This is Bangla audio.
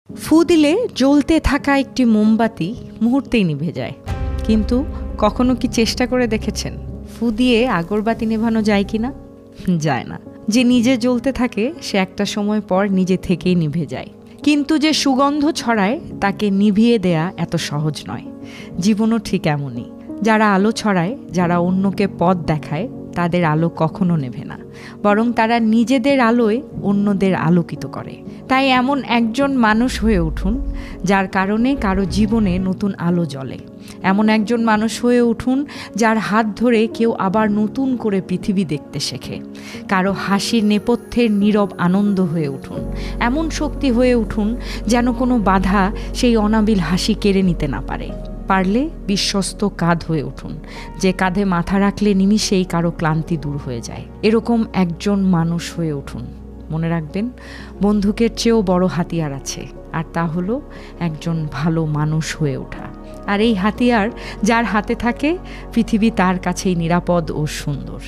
ফু দিলে জ্বলতে থাকা একটি মোমবাতি মুহূর্তেই নিভে যায়, কিন্তু কখনো কি চেষ্টা করে দেখেছেন ফু দিয়ে আগরবাতি নেভানো যায় কিনা? যায় না। যে নিজে জ্বলতে থাকে সে একটা সময় পর নিজে থেকেই নিভে যায়, কিন্তু যে সুগন্ধ ছড়ায় তাকে নিভিয়ে দেয়া এত সহজ নয়। জীবনও ঠিক এমনই। যারা আলো ছড়ায়, যারা অন্যকে পথ দেখায়, তাদের আলো কখনো নেভে না, বরং তারা নিজেদের আলোয় অন্যদের আলোকিত করে। তাই এমন একজন মানুষ হয়ে উঠুন যার কারণে কারো জীবনে নতুন আলো জ্বলে। এমন একজন মানুষ হয়ে উঠুন যার হাত ধরে কেউ আবার নতুন করে পৃথিবী দেখতে শেখে। কারো হাসির নেপথ্যের নীরব আনন্দ হয়ে উঠুন। এমন শক্তি হয়ে উঠুন যেন কোনো বাধা সেই অনাবিল হাসি কেড়ে নিতে না পারে। পারলে বিশ্বস্ত কাঁধ হয়ে উঠুন, যে কাঁধে মাথা রাখলে নিমিষেই কারো ক্লান্তি দূর হয়ে যায়। এরকম একজন মানুষ হয়ে উঠুন। মনে রাখবেন, বন্দুকের চেয়েও বড় হাতিয়ার আছে, আর তা হলো একজন ভালো মানুষ হয়ে ওঠা। আর এই হাতিয়ার যার হাতে থাকে, পৃথিবী তার কাছেই নিরাপদ ও সুন্দর।